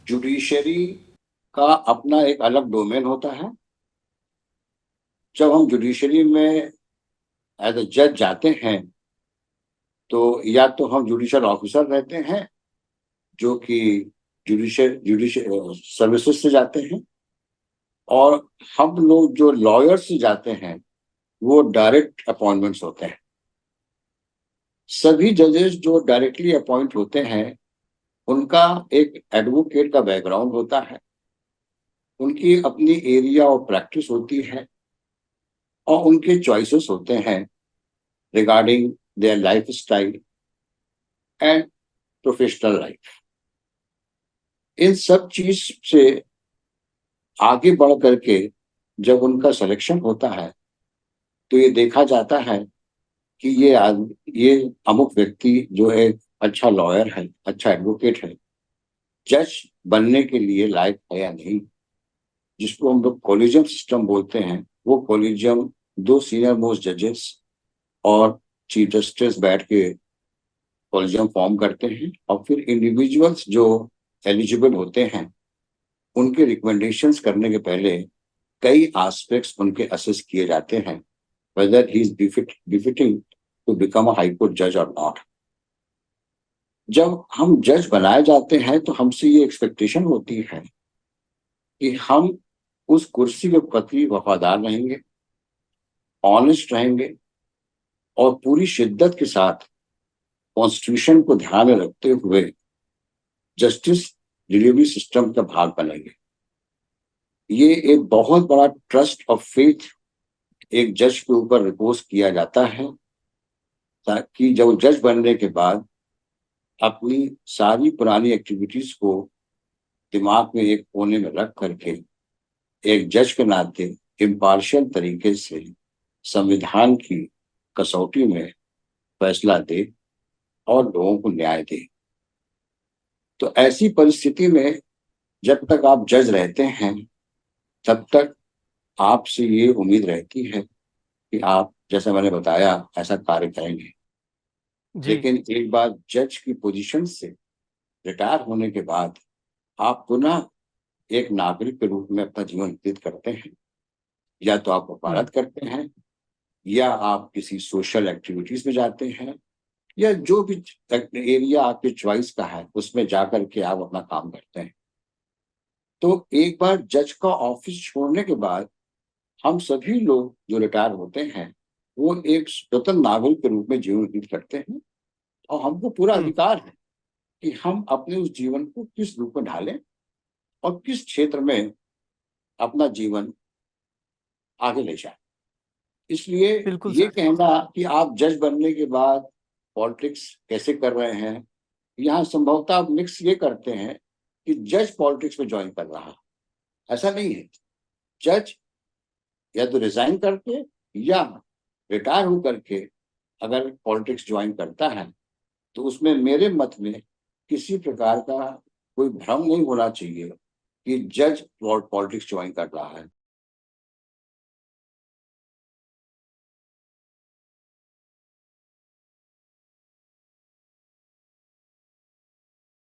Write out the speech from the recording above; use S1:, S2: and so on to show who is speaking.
S1: Judiciary का अपना एक अलग डोमेन होता है। जब हम जुडिशरी में एज अ जज जाते हैं तो या तो हम जुडिशल ऑफिसर रहते हैं जो कि जुडिशियल सर्विसेज से जाते हैं, और हम लोग जो लॉयर से जाते हैं वो डायरेक्ट अपॉइंटमेंट्स होते हैं। सभी जजेस जो डायरेक्टली अपॉइंट होते हैं उनका एक एडवोकेट का बैकग्राउंड होता है, उनकी अपनी एरिया ऑफ प्रैक्टिस होती है, और उनके चॉइसेस होते हैं regarding their lifestyle and professional life. इन सब चीज से आगे बढ़ करके जब उनका सिलेक्शन होता है तो ये देखा जाता है कि ये अमुक व्यक्ति जो है अच्छा लॉयर है, अच्छा एडवोकेट है, जज बनने के लिए लायक है या नहीं। जिसको हम लोग कॉलेजियम सिस्टम बोलते हैं, वो कॉलेजियम दो सीनियर मोस्ट जजेस और चीफ जस्टिस बैठ के कॉलेजियम फॉर्म करते हैं, और फिर इंडिविजुअल्स जो एलिजिबल होते हैं उनके रिकमेंडेशंस करने के पहले कई एस्पेक्ट्स उनके असेस किए जाते हैं, whether he is befitting to become a high court जज और नॉट। जब हम जज बनाए जाते हैं तो हमसे ये एक्सपेक्टेशन होती है कि हम उस कुर्सी के प्रति वफादार रहेंगे, ऑनेस्ट रहेंगे, और पूरी शिद्दत के साथ कॉन्स्टिट्यूशन को ध्यान में रखते हुए जस्टिस डिलीवरी सिस्टम का भाग बनेंगे। ये एक बहुत बड़ा ट्रस्ट ऑफ फेथ एक जज के ऊपर रिपोज किया जाता है, ताकि जब जज बनने के बाद अपनी सारी पुरानी एक्टिविटीज को दिमाग में एक कोने में रख करके एक जज के नाते इम्पार्शियल तरीके से संविधान की कसौटी में फैसला दे और लोगों को न्याय दे। तो ऐसी परिस्थिति में जब तक आप जज रहते हैं तब तक आपसे ये उम्मीद रहती है कि आप, जैसा मैंने बताया, ऐसा कार्य करेंगे।
S2: जी।
S1: लेकिन एक बार जज की पोजीशन से रिटायर होने के बाद आप पुनः एक नागरिक के रूप में अपना जीवन व्यतीत करते हैं। या तो आप
S2: हम्म।
S1: वकालत करते हैं, या आप किसी सोशल एक्टिविटीज में जाते हैं, या जो भी एरिया आपके चॉइस का है उसमें जाकर के आप अपना काम करते हैं। तो एक बार जज का ऑफिस छोड़ने के बाद हम सभी लोग जो रिटायर होते हैं वो एक स्वतंत्र नागरिक के रूप में जीवन व्यतीत करते हैं, और हमको पूरा
S2: हम्म।
S1: अधिकार है कि हम अपने उस जीवन को किस रूप में ढालें और किस क्षेत्र में अपना जीवन आगे ले जाए। इसलिए
S2: बिल्कुल
S1: ये
S2: सर।
S1: कहना कि आप जज बनने के बाद पॉलिटिक्स कैसे कर रहे हैं, यहाँ संभवतः आप मिक्स ये करते हैं कि जज पॉलिटिक्स में ज्वाइन कर रहा है। ऐसा नहीं है। जज या तो रिजाइन करके या रिटायर होकर के अगर पॉलिटिक्स ज्वाइन करता है तो उसमें मेरे मत में किसी प्रकार का कोई भ्रम नहीं होना चाहिए कि जज पॉलिटिक्स ज्वाइन कर रहा है।